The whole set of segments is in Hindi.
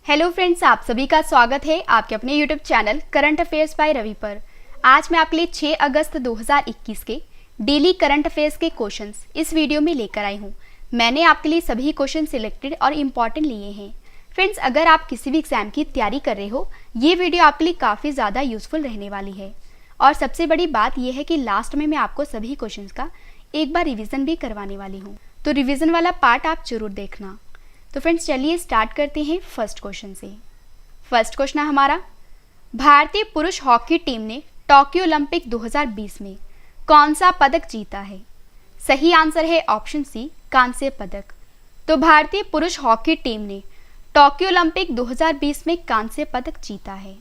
हेलो फ्रेंड्स, आप सभी का स्वागत है आपके अपने YouTube channel current affairs by Ravi पर। आज मैं आपके लिए 6 अगस्त 2021 के डेली करंट अफेयर्स के क्वेश्चंस इस वीडियो में लेकर आई हूं। मैंने आपके लिए सभी क्वेश्चन सिलेक्टेड और इम्पॉर्टेंट लिए हैं। फ्रेंड्स, अगर आप किसी भी एग्जाम की तैयारी कर रहे हो, ये वीडियो आपके लिए काफ़ी ज़्यादा यूजफुल रहने वाली है। और सबसे बड़ी बात यह है कि लास्ट में मैं आपको सभी क्वेश्चन का एक बार रिविज़न भी करवाने वाली हूँ, तो रिविज़न वाला पार्ट आप जरूर देखना। तो फ्रेंड्स, चलिए स्टार्ट करते हैं फर्स्ट क्वेश्चन से। फर्स्ट क्वेश्चन है हमारा, भारतीय पुरुष हॉकी टीम ने टोक्यो ओलंपिक 2020 में कौन सा पदक जीता है? सही आंसर है ऑप्शन सी, कांस्य पदक। तो भारतीय पुरुष हॉकी टीम ने टोक्यो ओलंपिक 2020 में कांस्य पदक जीता है।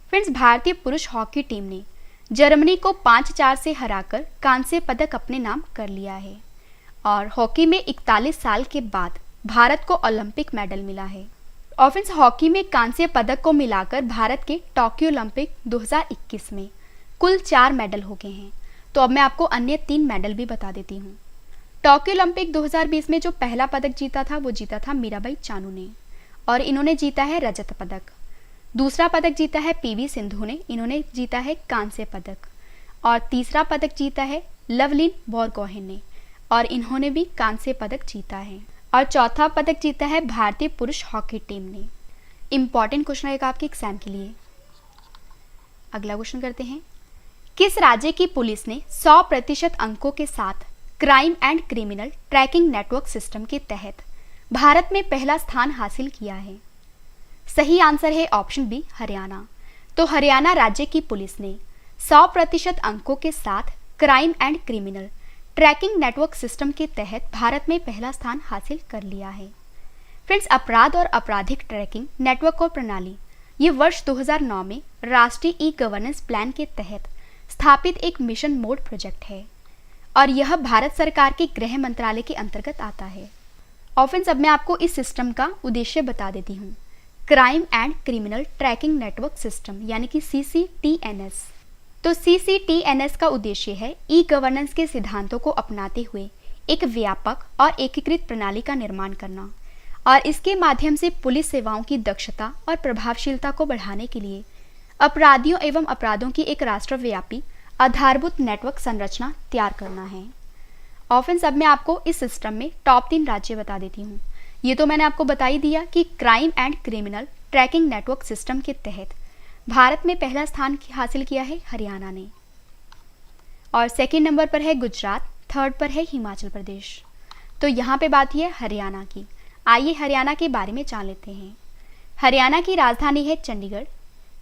फ्रेंड्स, भारतीय पुरुष हॉकी टीम ने जर्मनी को 5-4 से हराकर कांस्य पदक अपने नाम कर लिया है। और हॉकी में 41 साल के बाद भारत को ओलंपिक मेडल मिला है। और फ्रेंड्स, हॉकी में कांस्य पदक को मिलाकर भारत के टोक्यो ओलंपिक 2021 में कुल 4 मेडल हो गए हैं। तो अब मैं आपको अन्य 3 मेडल भी बता देती हूँ। टोक्यो ओलंपिक 2020 में जो पहला पदक जीता था वो जीता था मीराबाई चानू ने, और इन्होंने जीता है रजत पदक। दूसरा पदक जीता है पीवी सिंधु ने, इन्होंने जीता है कांस्य पदक। और तीसरा पदक जीता है लवलीन बोरगोहेन ने, और इन्होंने भी कांस्य पदक जीता है। और चौथा पदक जीता है भारतीय पुरुष हॉकी टीम ने। इंपॉर्टेंट क्वेश्चन रहेगा आपके एग्जाम के लिए। अगला क्वेश्चन करते हैं, किस राज्य की पुलिस ने 100% अंकों के साथ crime and criminal tracking network system के तहत भारत में पहला स्थान हासिल किया है? सही आंसर है ऑप्शन बी, हरियाणा। तो हरियाणा राज्य की पुलिस ने 100% अंकों के साथ crime and criminal tracking network system के तहत भारत में पहला स्थान हासिल कर लिया है। फ्रेंड्स, अपराध और आपराधिक ट्रैकिंग नेटवर्क और प्रणाली ये वर्ष 2009 में राष्ट्रीय ई गवर्नेंस प्लान के तहत स्थापित एक मिशन मोड प्रोजेक्ट है, और यह भारत सरकार के गृह मंत्रालय के अंतर्गत आता है। और फ्रेंड्स, अब मैं आपको इस सिस्टम का उद्देश्य बता देती हूँ। Crime and criminal tracking network system यानी कि CCTNS। तो CCTNS का उद्देश्य है ई गवर्नेंस के सिद्धांतों को अपनाते हुए एक व्यापक और एकीकृत प्रणाली का निर्माण करना, और इसके माध्यम से पुलिस सेवाओं की दक्षता और प्रभावशीलता को बढ़ाने के लिए अपराधियों एवं अपराधों की एक राष्ट्रव्यापी आधारभूत नेटवर्क संरचना तैयार करना है। और फ्रेंड्स, अब मैं आपको इस सिस्टम में टॉप 3 राज्य बता देती हूँ। ये तो मैंने आपको बता ही दिया कि crime and criminal tracking network system के तहत भारत में पहला स्थान हासिल किया है हरियाणा ने, और सेकंड नंबर पर है गुजरात, थर्ड पर है हिमाचल प्रदेश। तो यहाँ पे बात है हरियाणा की। आइए हरियाणा के बारे में जान लेते हैं। हरियाणा की राजधानी है चंडीगढ़।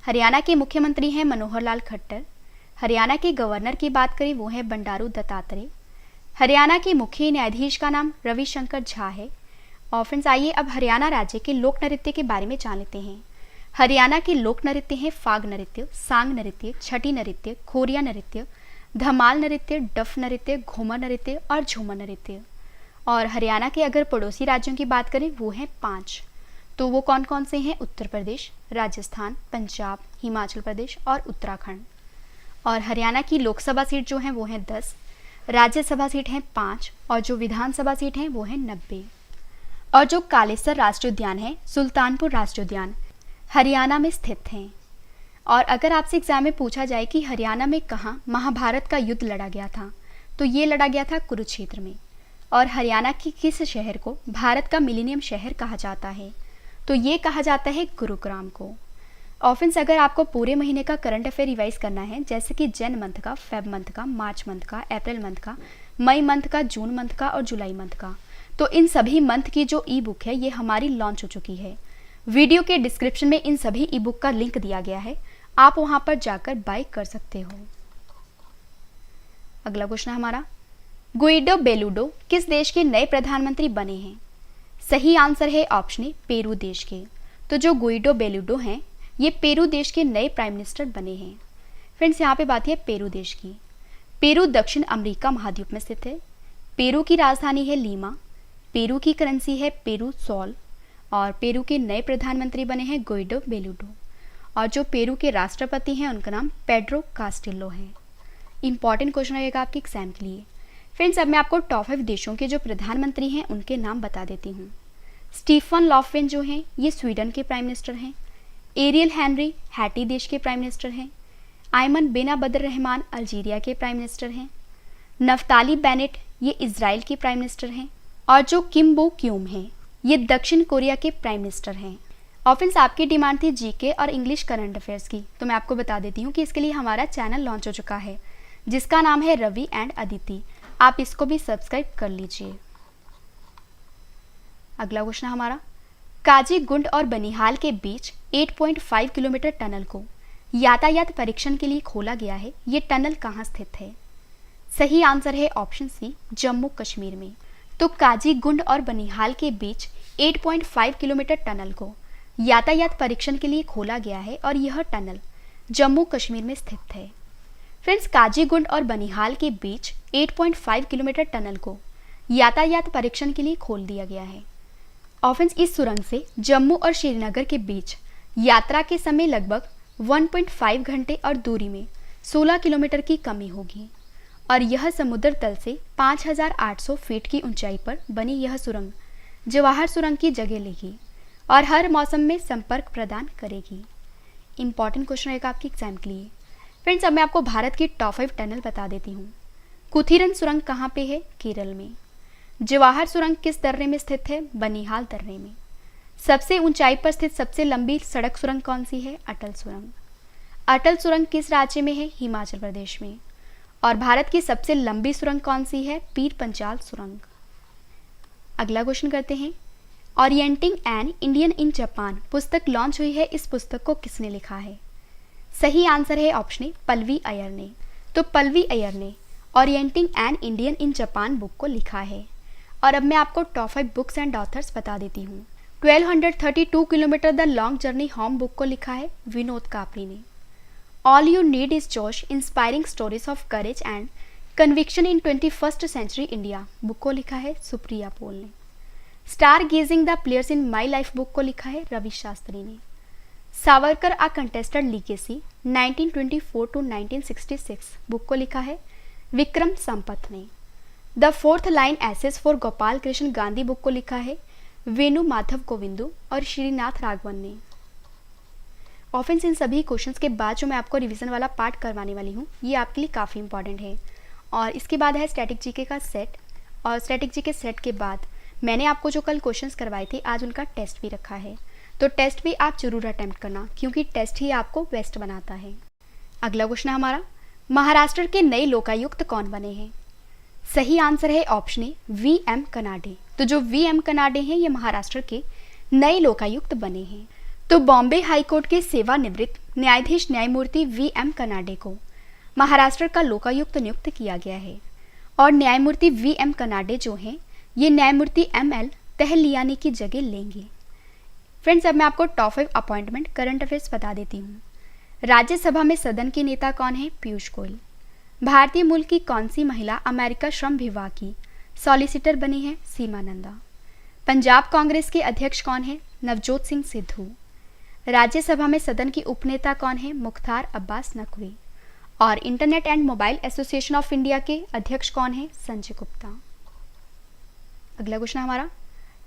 हरियाणा के मुख्यमंत्री हैं मनोहर लाल खट्टर। हरियाणा के गवर्नर की बात करें वो है बंडारू दत्तात्रेय। हरियाणा के मुख्य न्यायाधीश का नाम रविशंकर झा है। और फ्रेंड्स, आइए अब हरियाणा राज्य के लोक नृत्य के बारे में जान लेते हैं। हरियाणा के लोक नृत्य हैं फाग नृत्य, सांग नृत्य, छठी नृत्य, खोरिया नृत्य, धमाल नृत्य, डफ नृत्य, घूमर नृत्य और झूमर नृत्य। और हरियाणा के अगर पड़ोसी राज्यों की बात करें वो हैं 5। तो वो कौन कौन से हैं? उत्तर प्रदेश, राजस्थान, पंजाब, हिमाचल प्रदेश और उत्तराखंड। और हरियाणा की लोकसभा सीट जो हैं वो हैं 10, राज्यसभा सीट हैं 5, और जो विधानसभा सीट हैं वो हैं 90। और जो कालेसर राष्ट्रीय उद्यान है, सुल्तानपुर राष्ट्रीय उद्यान हरियाणा में स्थित हैं। और अगर आपसे एग्जाम में पूछा जाए कि हरियाणा में कहाँ महाभारत का युद्ध लड़ा गया था, तो ये लड़ा गया था कुरुक्षेत्र में। और हरियाणा की किस शहर को भारत का मिलेनियम शहर कहा जाता है? तो ये कहा जाता है गुरुग्राम को। और फ्रेंड्स, अगर आपको पूरे महीने का करंट अफेयर रिवाइज करना है, जैसे कि जन मंथ का, फेब मंथ का, मार्च मंथ का, अप्रैल मंथ का, मई मंथ का, जून मंथ का और जुलाई मंथ का, तो इन सभी मंथ की जो ई बुक है ये हमारी लॉन्च हो चुकी है। वीडियो के डिस्क्रिप्शन में इन सभी ई बुक का लिंक दिया गया है, आप वहां पर जाकर बाय कर सकते हो। अगला क्वेश्चन हमारा, गुइडो बेलूडो किस देश के नए प्रधानमंत्री बने हैं? सही आंसर है ऑप्शन ए, पेरू देश के। तो जो गुइडो बेलूडो हैं ये पेरू देश के नए प्राइम मिनिस्टर बने हैं। फ्रेंड्स, यहाँ पे बात है पेरू देश की। पेरू दक्षिण अमेरिका महाद्वीप में स्थित है। पेरू की राजधानी है लीमा। पेरू की करेंसी है पेरू सोल। और पेरू के नए प्रधानमंत्री बने हैं गुइडो बेलूडो। और जो पेरू के राष्ट्रपति हैं उनका नाम पेड्रो कास्टिल्लो है। इंपॉर्टेंट क्वेश्चन रहेगा आपके एग्जाम के लिए। फ्रेंड्स, अब मैं आपको टॉप 5 देशों के जो प्रधानमंत्री हैं उनके नाम बता देती हूँ। स्टीफन लॉफ्वेन जो हैं ये स्वीडन के प्राइम मिनिस्टर हैं। एरियल हेनरी हैटी देश के प्राइम मिनिस्टर हैं। आयमन बिन अब्दुल रहमान अल्जीरिया के प्राइम मिनिस्टर हैं। नफ्ताली बेनेट ये इजराइल के प्राइम मिनिस्टर हैं। और जो किम बो क्यूम हैं ये दक्षिण कोरिया के प्राइम मिनिस्टर हैं। और फ्रेंड्स, आपकी डिमांड थी जीके और इंग्लिश करंट अफेयर्स की, तो मैं आपको बता देती हूँ कि इसके लिए हमारा चैनल लॉन्च हो चुका है जिसका नाम है रवि एंड अदिति। आप इसको भी सब्सक्राइब कर लीजिए। अगला क्वेश्चन हमारा, काजीगुंड और बनिहाल के बीच 8.5 किलोमीटर टनल को यातायात परीक्षण के लिए खोला गया है। ये टनल कहाँ स्थित है? सही आंसर है ऑप्शन सी, जम्मू कश्मीर में। तो काजीगुंड और बनिहाल के बीच 8.5 किलोमीटर टनल को यातायात परीक्षण के लिए खोला गया है और यह टनल जम्मू कश्मीर में स्थित है। फ्रेंड्स, काजीगुंड और बनिहाल के बीच 8.5 किलोमीटर टनल को यातायात परीक्षण के लिए खोल दिया गया है। और फ्रेंड्स, इस सुरंग से जम्मू और श्रीनगर के बीच यात्रा के समय लगभग 1.5 घंटे और दूरी में 16 किलोमीटर की कमी होगी। और यह समुद्र तल से 5,800 फीट की ऊंचाई पर बनी यह सुरंग जवाहर सुरंग की जगह लेगी और हर मौसम में संपर्क प्रदान करेगी। इंपॉर्टेंट क्वेश्चन रहेगा आपके एग्जाम के लिए। फ्रेंड्स, अब मैं आपको भारत की टॉप 5 टनल बता देती हूँ। कुथिरन सुरंग कहाँ पे है? केरल में। जवाहर सुरंग किस दर्रे में स्थित है? बनिहाल दर्रे में। सबसे ऊंचाई पर स्थित सबसे लंबी सड़क सुरंग कौन सी है? अटल सुरंग। अटल सुरंग किस राज्य में है? हिमाचल प्रदेश में। और भारत की सबसे लंबी सुरंग कौन सी है? पीर पंचाल सुरंग। अगला क्वेश्चन करते हैं, orienting an Indian in Japan पुस्तक लॉन्च हुई है। इस पुस्तक को किसने लिखा है? सही आंसर है ऑप्शन ए, पल्लवी अय्यर ने। तो पल्लवी अय्यर ने orienting an Indian in Japan book को लिखा है। और अब मैं आपको टॉप 5 बुक्स एंड ऑथर्स बता देती हूँ। 1232 kilometre the long journey home book को लिखा है विनोद कापड़ी ने। All you need is josh inspiring stories of courage and conviction in 21st century India book को लिखा है सुप्रिया पोल ने। Star gazing the players in my life book को लिखा है रवि शास्त्री ने। Savarkar a contested legacy 1924 to 1966 book को लिखा है विक्रम संपत ने। The fourth line assess for Gopal Krishna Gandhi book को लिखा है वेणु माधव गोविंदू और श्रीनाथ राघवन ने। ऑफेंस, इन सभी क्वेश्चंस के बाद जो मैं आपको रिवीजन वाला पार्ट करवाने वाली हूँ ये आपके लिए काफ़ी इंपॉर्टेंट है। और इसके बाद है स्टैटिक जीके का सेट। और स्टैटिक जीके सेट के बाद मैंने आपको जो कल क्वेश्चंस करवाए थे आज उनका टेस्ट भी रखा है। तो टेस्ट भी आप जरूर अटेम्प्ट करना क्योंकि टेस्ट ही आपको बेस्ट बनाता है। अगला क्वेश्चन है हमारा, महाराष्ट्र के नए लोकायुक्त कौन बने हैं? सही आंसर है ऑप्शन ए, वी.एम. कनाडे। तो जो वी.एम. कनाडे हैं ये महाराष्ट्र के नए लोकायुक्त बने हैं। तो बॉम्बे हाईकोर्ट के सेवानिवृत्त न्यायाधीश न्यायमूर्ति वी.एम. कनाडे को महाराष्ट्र का लोकायुक्त नियुक्त किया गया है। और न्यायमूर्ति वी.एम. कनाडे जो हैं ये न्यायमूर्ति एम.एल. तहलियानी की जगह लेंगे। फ्रेंड्स, अब मैं आपको टॉप 5 अपॉइंटमेंट करंट अफेयर्स बता देती हूँ। राज्यसभा में सदन के नेता कौन है? पीयूष गोयल। भारतीय मूल की कौन सी महिला अमेरिका श्रम विभाग की सॉलिसिटर बनी है? सीमा नंदा। पंजाब कांग्रेस के अध्यक्ष कौन है? नवजोत सिंह सिद्धू। राज्यसभा में सदन की उपनेता कौन है? मुख्तार अब्बास नकवी। और internet and mobile association of India के अध्यक्ष कौन है? संजय गुप्ता। अगला क्वेश्चन हमारा,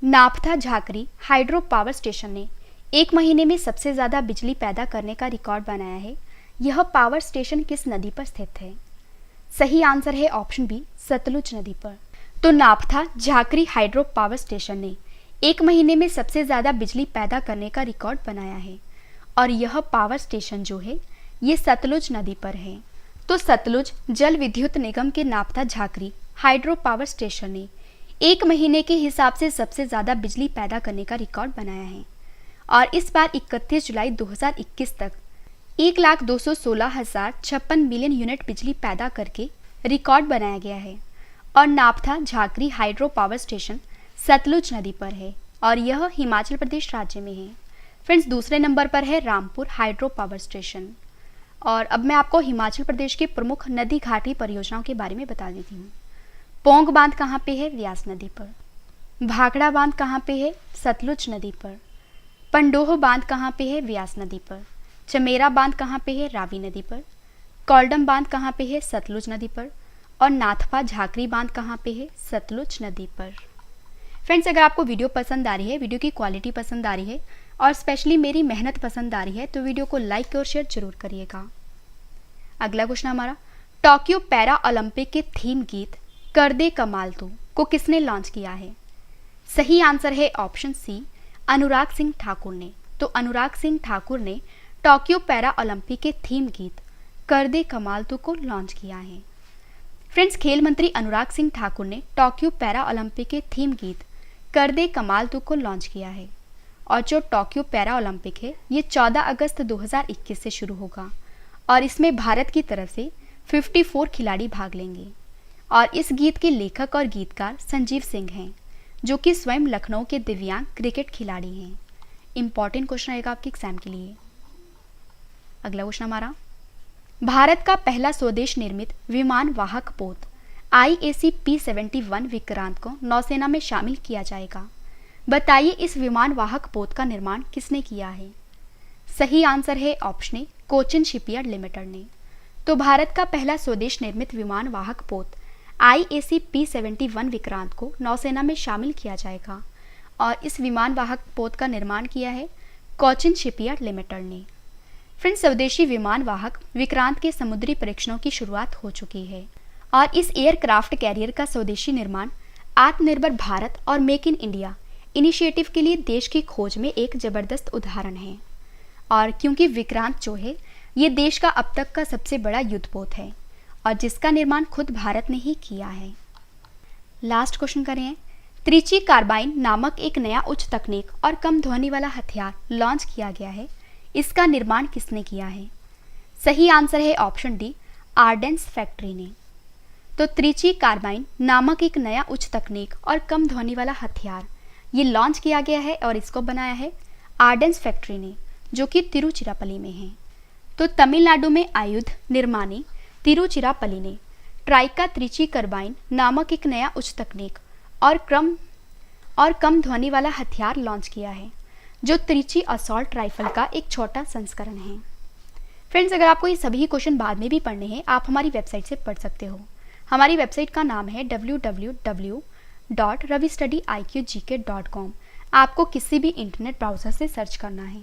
नापथा झाकरी हाइड्रो पावर स्टेशन ने 1 महीने में सबसे ज्यादा बिजली पैदा करने का रिकॉर्ड बनाया है। यह पावर स्टेशन किस नदी पर स्थित है? सही आंसर है ऑप्शन बी, सतलुज नदी पर। तो नापथा झाकरी हाइड्रो पावर स्टेशन ने 1 महीने में सबसे ज्यादा बिजली पैदा करने का रिकॉर्ड बनाया है। और यह पावर स्टेशन जो है ये सतलुज नदी पर है। तो सतलुज जल विद्युत निगम के नापथा झाकरी हाइड्रो पावर स्टेशन ने 1 महीने के हिसाब से सबसे ज्यादा बिजली पैदा करने का रिकॉर्ड बनाया है। और इस बार 31 जुलाई 2021 तक 1,216,056 मिलियन यूनिट बिजली पैदा करके रिकॉर्ड बनाया गया है। और नापथा Jhakri hydro power station Sutlej नदी पर है और यह हिमाचल प्रदेश राज्य में है। फ्रेंड्स, दूसरे नंबर पर है रामपुर हाइड्रो पावर स्टेशन। और अब मैं आपको हिमाचल प्रदेश की प्रमुख नदी घाटी परियोजनाओं के बारे में बता देती हूँ। पोंग बांध कहाँ पे है? व्यास नदी पर। भाखड़ा बांध कहाँ पे है? सतलुज नदी पर। पंडोह बांध कहाँ पे है? व्यास नदी पर। चमेरा बांध कहाँ पे है? रावी नदी पर। कोल्डम बांध कहाँ पे है? सतलुज नदी पर। और नाथपा झाकरी बांध कहाँ पे है? सतलुज नदी पर। फ्रेंड्स, अगर आपको वीडियो पसंद आ रही है, वीडियो की क्वालिटी पसंद आ रही है और स्पेशली मेरी मेहनत पसंद आ रही है तो वीडियो को लाइक और शेयर जरूर करिएगा। अगला क्वेश्चन हमारा, टोक्यो पैरा ओलंपिक के थीम गीत कर दे कमाल तू को किसने लॉन्च किया है? सही आंसर है ऑप्शन सी, अनुराग सिंह ठाकुर ने। तो अनुराग सिंह ठाकुर ने टोक्यो पैरा ओलंपिक के थीम गीत कर दे कमाल तू को लॉन्च किया है। फ्रेंड्स, खेल मंत्री अनुराग सिंह ठाकुर ने टोक्यो पैरा ओलंपिक के थीम गीत कर दे कमाल तू को लॉन्च किया है। और जो टोक्यो पैरा ओलंपिक है ये 14 अगस्त 2021 से शुरू होगा और इसमें भारत की तरफ से 54 खिलाड़ी भाग लेंगे। और इस गीत के लेखक और गीतकार संजीव सिंह हैं, जो कि स्वयं लखनऊ के दिव्यांग क्रिकेट खिलाड़ी हैं। इंपॉर्टेंट क्वेश्चन रहेगा आपके एग्जाम के लिए। अगला क्वेश्चन हमारा, भारत का पहला स्वदेश निर्मित विमान वाहक पोत IAC P-71 विक्रांत को नौसेना में शामिल किया जाएगा। बताइए इस विमान वाहक पोत का निर्माण किसने किया है? सही आंसर है ऑप्शन ए, कोचिन शिपयार्ड लिमिटेड ने। तो भारत का पहला स्वदेश निर्मित विमान वाहक पोत IAC P-71 विक्रांत को नौसेना में शामिल किया जाएगा और इस विमान वाहक पोत का निर्माण किया है कोचिन शिपयार्ड लिमिटेड ने। फ्रेंड्स, स्वदेशी विमान वाहक विक्रांत के समुद्री परीक्षणों की शुरुआत हो चुकी है और इस एयरक्राफ्ट कैरियर का स्वदेशी निर्माण आत्मनिर्भर भारत और मेक इन इंडिया इनिशिएटिव के लिए देश की खोज में एक जबरदस्त उदाहरण है। और क्योंकि विक्रांत जो है ये देश का अब तक का सबसे बड़ा युद्धपोत है और जिसका निर्माण खुद भारत ने ही किया है। लास्ट क्वेश्चन करें, त्रिची कार्बाइन नामक एक नया उच्च तकनीक और कम ध्वनि वाला हथियार लॉन्च किया गया है। इसका निर्माण किसने किया है? सही आंसर है ऑप्शन डी, आर्डेंस फैक्ट्री ने। तो त्रिची कार्बाइन नामक एक नया उच्च तकनीक और कम ध्वनि वाला हथियार ये लॉन्च किया गया है और इसको बनाया है आर्डेंस फैक्ट्री ने, जो कि तिरुचिरापल्ली में है। तो तमिलनाडु में आयुध निर्माणी तिरुचिरापल्ली ने ट्राइका त्रिची कार्बाइन नामक एक नया उच्च तकनीक और कम ध्वनि वाला हथियार लॉन्च किया है, जो त्रिची असॉल्ट राइफल का एक छोटा संस्करण है। फ्रेंड्स, अगर आपको ये सभी क्वेश्चन बाद में भी पढ़ने हैं आप हमारी वेबसाइट से पढ़ सकते हो। हमारी वेबसाइट का नाम है www.ravistudy.iqgk.com। आपको किसी भी इंटरनेट ब्राउज़र से सर्च करना है।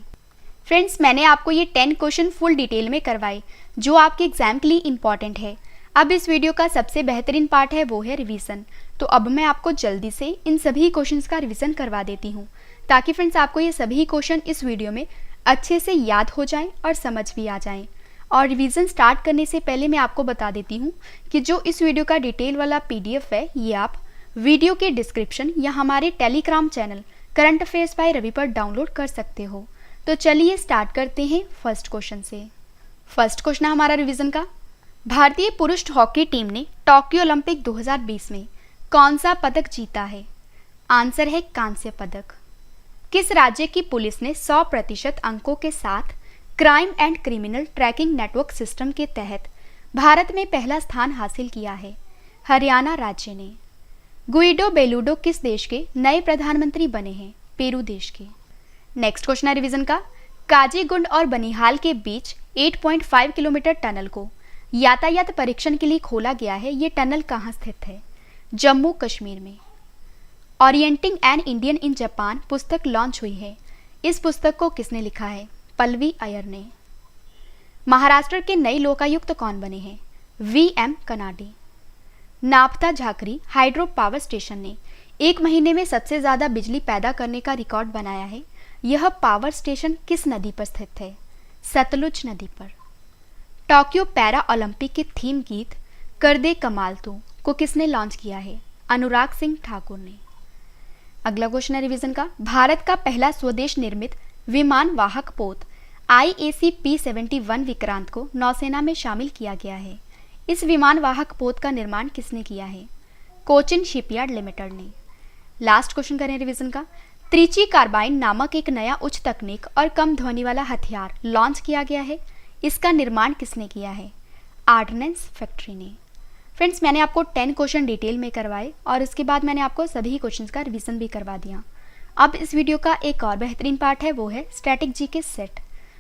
फ्रेंड्स, मैंने आपको ये 10 क्वेश्चन फुल डिटेल में करवाए जो आपके एग्जाम के लिए इंपॉर्टेंट है। अब इस वीडियो का सबसे बेहतरीन पार्ट है वो है रिवीजन। तो अब मैं आपको जल्दी से इन सभी क्वेश्चंस का रिवीजन करवा देती हूँ ताकि फ्रेंड्स आपको ये सभी क्वेश्चन इस वीडियो में अच्छे से याद हो जाएं और समझ भी आ जाएं। और रिवीजन स्टार्ट करने से पहले मैं आपको बता देती हूँ कि जो इस वीडियो का डिटेल वाला PDF है ये आप वीडियो के डिस्क्रिप्शन या हमारे Telegram channel current affairs by Ravi पर डाउनलोड कर सकते हो। तो चलिए स्टार्ट करते हैं फर्स्ट क्वेश्चन से। फर्स्ट क्वेश्चन है हमारा रिवीजन का, भारतीय पुरुष हॉकी टीम ने टोक्यो ओलंपिक 2020 में कौन सा पदक जीता है? आंसर है कांस्य पदक। किस राज्य की पुलिस ने 100% अंकों के साथ crime and criminal tracking network system के तहत भारत में पहला स्थान हासिल किया है? हरियाणा राज्य ने। गुइडो बेलूडो किस देश के नए प्रधानमंत्री बने हैं? पेरू देश के। नेक्स्ट क्वेश्चन है रिवीजन का, काजीगुंड और बनिहाल के बीच 8.5 किलोमीटर टनल को यातायात परीक्षण के लिए खोला गया है। ये टनल कहाँ स्थित है? जम्मू कश्मीर में। Orienting an Indian in Japan पुस्तक लॉन्च हुई है। इस पुस्तक को किसने लिखा है? पल्लवी अय्यर ने। महाराष्ट्र के नए लोकायुक्त कौन बने हैं? VM कनाडी। नापता झाकरी हाइड्रो पावर स्टेशन ने 1 महीने में सबसे ज्यादा बिजली पैदा करने का रिकॉर्ड बनाया है। यह पावर स्टेशन किस नदी पर स्थित है? सतलुज नदी पर। टोक्यो पैरा ओलंपिक के थीम गीत कर दे कमाल तू को किसने लॉन्च किया है? अनुराग सिंह ठाकुर ने। अगला क्वेश्चन है रिवीजन का, भारत का पहला स्वदेश निर्मित विमान वाहक पोत IAC P-71 विक्रांत को नौसेना में शामिल किया गया है। इस विमान वाहक पोत का निर्माण किसने किया है? कोचिन शिपयार्ड लिमिटेड ने। लास्ट क्वेश्चन करें रिवीजन का, त्रिची कार्बाइन नामक एक नया उच्च तकनीक और कम ध्वनि वाला हथियार लॉन्च किया गया है। इसका निर्माण किसने किया है? आर्डिनेंस फैक्ट्री ने। फ्रेंड्स, मैंने आपको 10 क्वेश्चन डिटेल में करवाए और इसके बाद मैंने आपको सभी क्वेश्चंस का रिवीजन भी करवा दिया। अब इस वीडियो का एक और बेहतरीन पार्ट है वो है स्टैटिक जीके सेट।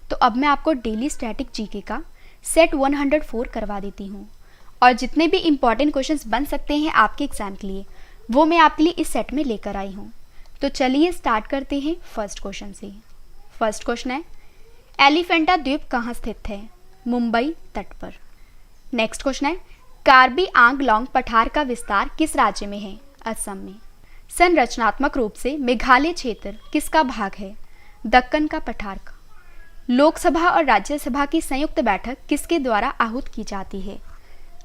तो अब मैं आपको डेली स्टैटिक जीके का सेट 104 करवा देती हूँ और जितने भी इंपॉर्टेंट क्वेश्चंस बन सकते हैं आपके एग्जाम के लिए वो मैं आपके लिए इस सेट में लेकर आई हूँ। तो चलिए स्टार्ट करते हैं फर्स्ट क्वेश्चन से। फर्स्ट क्वेश्चन है, एलिफेंटा द्वीप कहाँ स्थित है? मुंबई तट पर। नेक्स्ट क्वेश्चन है, कार्बी आंगलोंग पठार का विस्तार किस राज्य में है? असम में। संरचनात्मक रूप से मेघालय क्षेत्र किसका भाग है? दक्कन का पठार का। लोकसभा और राज्यसभा की संयुक्त बैठक किसके द्वारा आहूत की जाती है?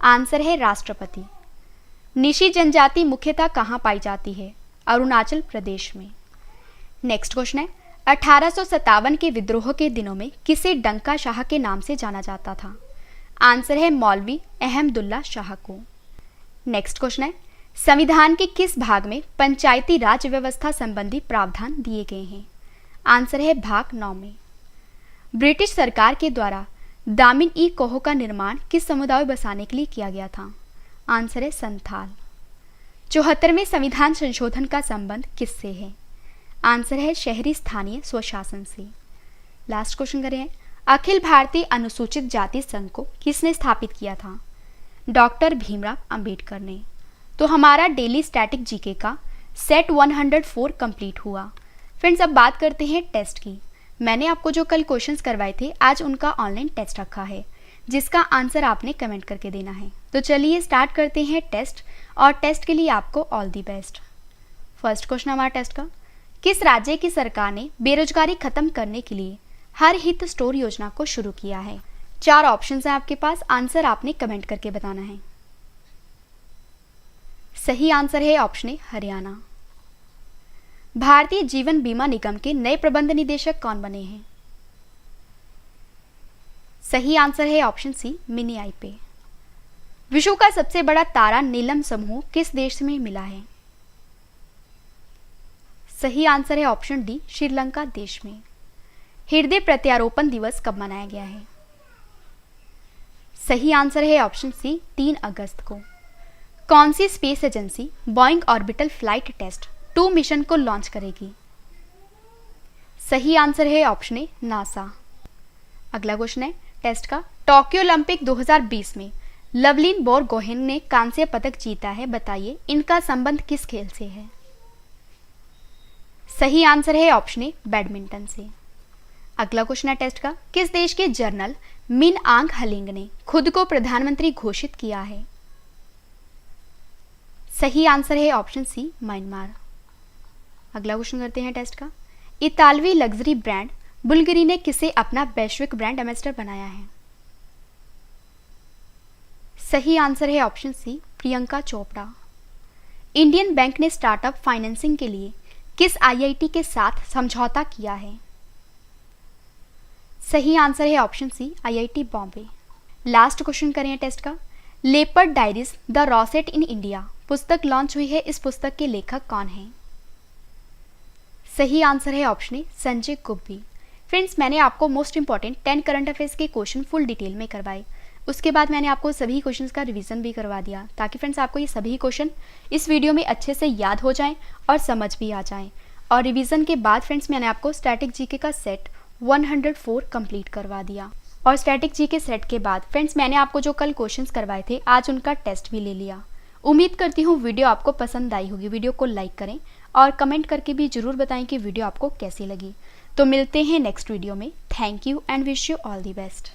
आंसर है राष्ट्रपति। निशी जनजाति मुख्यतः कहाँ पाई जाती है? अरुणाचल प्रदेश में। नेक्स्ट क्वेश्चन है, 1857 के विद्रोह के दिनों में किसे डंका शाह के नाम से जाना जाता था? आंसर है मौलवी अहमदुल्ला शाह को। नेक्स्ट क्वेश्चन है, संविधान के किस भाग में पंचायती राज व्यवस्था संबंधी प्रावधान दिए गए हैं? आंसर है भाग 9 में। ब्रिटिश सरकार के द्वारा दामिन ई कोहो का निर्माण किस समुदाय बसाने के लिए किया गया था? आंसर है संथाल। 74वें संविधान संशोधन का संबंध किससे है? आंसर है शहरी स्थानीय स्वशासन से। लास्ट क्वेश्चन करें, अखिल भारतीय अनुसूचित जाति संघ को किसने स्थापित किया था? डॉक्टर भीमराव अंबेडकर ने। तो हमारा डेली स्टैटिक जीके का सेट 104 कंप्लीट हुआ। फ्रेंड्स, अब बात करते हैं टेस्ट की। मैंने आपको जो कल क्वेश्चंस करवाए थे, आज उनका ऑनलाइन टेस्ट रखा है, जिसका आंसर आपने कमेंट करके देना है। तो चलिए स्टार्ट करते हैं टेस्ट, और टेस्ट के लिए आपको all the best. First question हमारा टेस्ट का, किस राज्य की सरकार ने बेरोजगारी खत्म करने के लिए हर हित स्टोर योजना को शुरू किया है? 4 ऑप्शन है आपके पास, आंसर आपने कमेंट करके बताना है। सही आंसर है ऑप्शन ए हरियाणा। भारतीय जीवन बीमा निगम के नए प्रबंध निदेशक कौन बने हैं? सही आंसर है ऑप्शन सी मिनी आईपे। विश्व का सबसे बड़ा तारा नीलम समूह किस देश में मिला है? सही आंसर है ऑप्शन डी श्रीलंका देश में। हृदय प्रत्यारोपण दिवस कब मनाया गया है? सही आंसर है ऑप्शन सी 3 अगस्त को। कौन सी space agency Boeing orbital flight test 2 mission को लॉन्च करेगी? सही आंसर है ऑप्शन ए नासा। अगला क्वेश्चन है टेस्ट का, टोक्यो ओलंपिक 2020 में लवलीन बोरगोहेन ने कांस्य पदक जीता है, बताइए इनका संबंध किस खेल से है? सही आंसर है ऑप्शन ए बैडमिंटन से। अगला क्वेश्चन है टेस्ट का, किस देश के जनरल मिन आंग हलिंग ने खुद को प्रधानमंत्री घोषित किया है? सही आंसर है ऑप्शन सी म्यांमार। अगला क्वेश्चन करते हैं टेस्ट का, इतालवी लग्जरी ब्रांड बुल्गारी ने किसे अपना वैश्विक ब्रांड एम्बेसडर बनाया है? सही आंसर है option C Priyanka Chopra. Indian Bank ने स्टार्टअप फाइनेंसिंग के लिए किस आईआईटी के साथ समझौता किया है? सही आंसर है option C IIT Bombay. Last question करें टेस्ट का, leopard diaries the rosette in India पुस्तक लॉन्च हुई है, इस पुस्तक के लेखक कौन हैं? सही आंसर है ऑप्शन ए संजय गुब्बी। फ्रेंड्स, मैंने आपको मोस्ट इंपॉर्टेंट 10 करंट अफेयर्स के क्वेश्चन फुल डिटेल में करवाए। उसके बाद मैंने आपको सभी क्वेश्चंस का रिवीजन भी करवा दिया, ताकि फ्रेंड्स आपको ये सभी क्वेश्चन इस वीडियो में अच्छे से याद हो जाएं और समझ भी आ जाएं। और रिवीजन के बाद फ्रेंड्स मैंने आपको स्टैटिक जीके का सेट 104 कंप्लीट करवा दिया। और स्टैटिक जीके सेट के बाद फ्रेंड्स मैंने आपको जो कल क्वेश्चंस करवाए थे, आज उनका टेस्ट भी ले लिया। उम्मीद करती हूँ वीडियो आपको पसंद आई होगी। वीडियो को लाइक करें और कमेंट करके भी जरूर बताएं कि वीडियो आपको कैसी लगी। तो मिलते हैं नेक्स्ट वीडियो में। Thank you and wish you all the best.